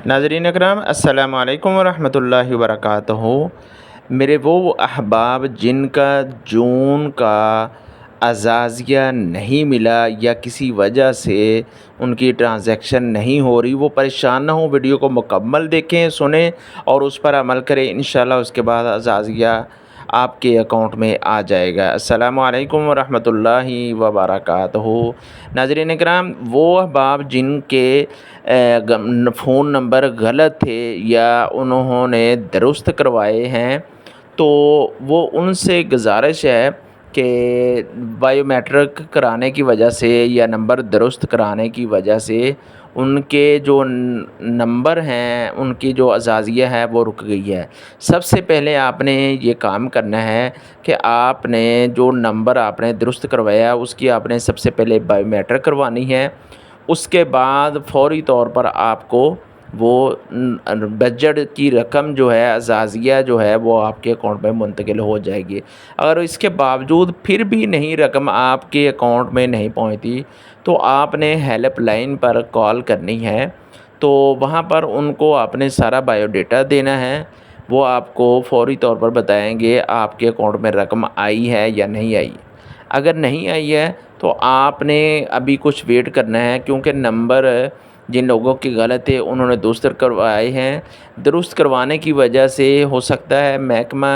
ناظرین اکرام السلام علیکم ورحمۃ اللہ وبرکاتہ۔ میرے وہ احباب جن کا جون کا اعزازیہ نہیں ملا یا کسی وجہ سے ان کی ٹرانزیکشن نہیں ہو رہی، وہ پریشان نہ ہوں، ویڈیو کو مکمل دیکھیں، سنیں اور اس پر عمل کریں۔ انشاءاللہ اس کے بعد اعزازیہ آپ کے اکاؤنٹ میں آ جائے گا۔ السلام علیکم ورحمۃ اللہ وبرکاتہ۔ ناظرین اکرام، وہ احباب جن کے فون نمبر غلط تھے یا انہوں نے درست کروائے ہیں، تو وہ ان سے گزارش ہے کہ بائیو میٹرک کرانے کی وجہ سے یا نمبر درست کرانے کی وجہ سے ان کے جو نمبر ہیں، ان کی جو اعزازیہ ہے وہ رک گئی ہے۔ سب سے پہلے آپ نے یہ کام کرنا ہے کہ آپ نے جو نمبر آپ نے درست کروایا اس کی آپ نے سب سے پہلے بائیو میٹرک کروانی ہے۔ اس کے بعد فوری طور پر آپ کو وہ بجٹ کی رقم جو ہے، اعزازیہ جو ہے، وہ آپ کے اکاؤنٹ میں منتقل ہو جائے گی۔ اگر اس کے باوجود پھر بھی نہیں رقم آپ کے اکاؤنٹ میں نہیں پہنچتی تو آپ نے ہیلپ لائن پر کال کرنی ہے۔ تو وہاں پر ان کو آپ نے سارا بائیو ڈیٹا دینا ہے، وہ آپ کو فوری طور پر بتائیں گے آپ کے اکاؤنٹ میں رقم آئی ہے یا نہیں آئی۔ اگر نہیں آئی ہے تو آپ نے ابھی کچھ ویٹ کرنا ہے، کیونکہ نمبر جن لوگوں کے غلط ہے انہوں نے درست کروائے ہیں۔ درست کروانے کی وجہ سے ہو سکتا ہے محکمہ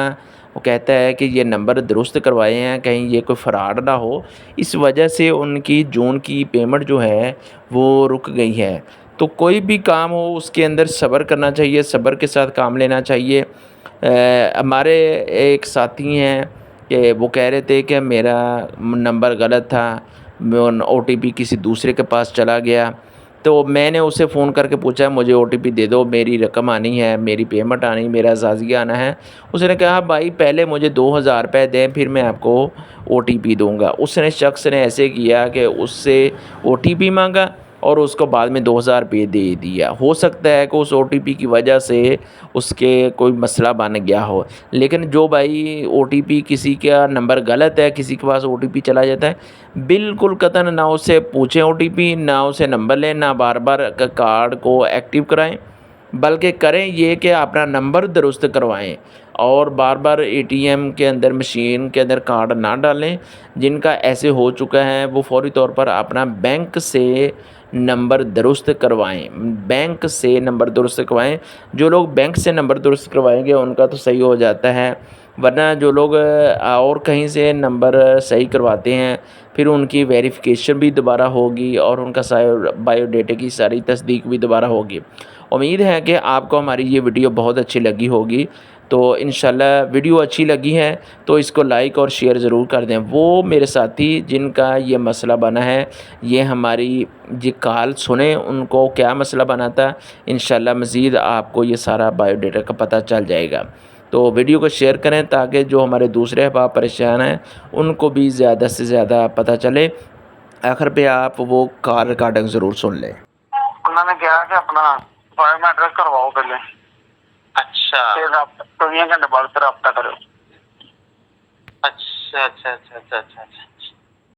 وہ کہتا ہے کہ یہ نمبر درست کروائے ہیں، کہیں یہ کوئی فراڈ نہ ہو، اس وجہ سے ان کی جون کی پیمنٹ جو ہے وہ رک گئی ہے۔ تو کوئی بھی کام ہو اس کے اندر صبر کرنا چاہیے، صبر کے ساتھ کام لینا چاہیے۔ ہمارے ایک ساتھی ہیں کہ وہ کہہ رہے تھے کہ میرا نمبر غلط تھا، او ٹی پی کسی دوسرے کے پاس چلا گیا، تو میں نے اسے فون کر کے پوچھا مجھے او ٹی پی دے دو، میری رقم آنی ہے، میری پیمنٹ آنی، میرا اعزازیہ آنا ہے۔ اس نے کہا بھائی پہلے مجھے 2000 روپے دیں پھر میں آپ کو او ٹی پی دوں گا۔ اس نے شخص نے ایسے کیا کہ اس سے او ٹی پی مانگا اور اس کو بعد میں 2000 روپے دے دیا۔ ہو سکتا ہے کہ اس او ٹی پی کی وجہ سے اس کے کوئی مسئلہ بن گیا ہو، لیکن جو بھائی او ٹی پی کسی کا نمبر غلط ہے، کسی کے پاس او ٹی پی چلا جاتا ہے، بالکل قطعاً نہ اسے پوچھیں او ٹی پی، نہ اسے نمبر لیں، نہ بار بار کارڈ کو ایکٹیو کرائیں، بلکہ کریں یہ کہ اپنا نمبر درست کروائیں اور بار بار اے ٹی ایم کے اندر مشین کے اندر کارڈ نہ ڈالیں۔ جن کا ایسے ہو چکا ہے وہ فوری طور پر اپنا بینک سے نمبر درست کروائیں، بینک سے نمبر درست کروائیں۔ جو لوگ بینک سے نمبر درست کروائیں گے ان کا تو صحیح ہو جاتا ہے، ورنہ جو لوگ اور کہیں سے نمبر صحیح کرواتے ہیں پھر ان کی ویریفیکیشن بھی دوبارہ ہوگی اور ان کا بائیو ڈیٹا کی ساری تصدیق بھی دوبارہ ہوگی۔ امید ہے کہ آپ کو ہماری یہ ویڈیو بہت اچھی لگی ہوگی، تو انشاءاللہ ویڈیو اچھی لگی ہے تو اس کو لائک اور شیئر ضرور کر دیں۔ وہ میرے ساتھی جن کا یہ مسئلہ بنا ہے، یہ ہماری یہ کال سنیں ان کو کیا مسئلہ بنا تھا، انشاءاللہ مزید آپ کو یہ سارا بائیو ڈیٹا کا پتہ چل جائے گا۔ تو ویڈیو کو شیئر کریں تاکہ جو ہمارے دوسرے احباب پریشان ہیں ان کو بھی زیادہ سے زیادہ پتہ چلے۔ آخر پہ آپ وہ کال ریکارڈنگ ضرور سن لیں۔ انہوں نے کہا کہ اپنا بائیو میٹرک کرواؤ پہلے، اچھا پھر آپ 24 گھنٹے بعد پھر رابطہ کرو۔ اچھا اچھا اچھا اچھا اچھا اچھا